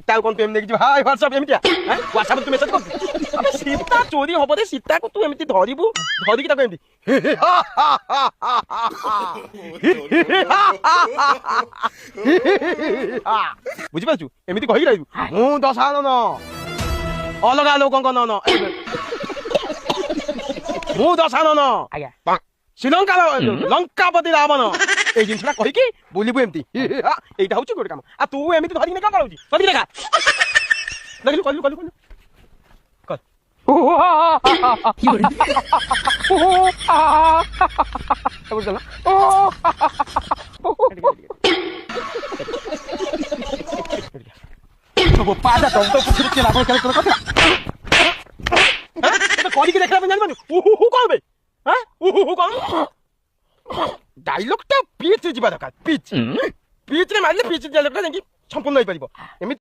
ସୀତା କଣ ତୁ ଏମିତି ଦେଖିଛୁ ହାଇ ହ୍ୱାଟ୍ସଆପ ଏମିତିଆ ହ୍ୱାଟ୍ସଆପ ତୁ ମେସେଜ କରୁଛୁ ଆବେ ସୀତା ଚୋରି ହବ ଯେ ସୀତାକୁ ତୁ ଏମିତି ଧରିବୁ ଧରିକି ତାକୁ ଏମିତି ବୁଝିପାରୁଛୁ ଏମିତି କହିକି ରହିବୁ ମୁଁ ଦଶାନନ ଅଲଗା ଲୋକଙ୍କ ନନ ମୁଁ ଦଶାନନ ଶ୍ରୀଲଙ୍କାର ଲଙ୍କାପତି ରାବଣ এই জিনিসটা কইকি বলিবু এমতি এইটা হচ্ছে গোটে কাম আর তু এমতি ধরিকি নেকা পাউছি ধরিকি নেকা দেখিলু কলু কল কি হই বুঝলা তো পাদা তো পুছিছে না করে কথা এটা কইকি দেখলা জানি মানে হু করবে হ্যাঁ হু কোন ডায়লগটা পিচ ଯିବା ଦରକାର ପିଚ୍ ପିଚ୍ ରେ ମାରିଲେ ପିଚ୍ ଡାଇଲଗଟା ଯାଇକି ସମ୍ପୂର୍ଣ୍ଣ ହେଇପାରିବ ଏମିତି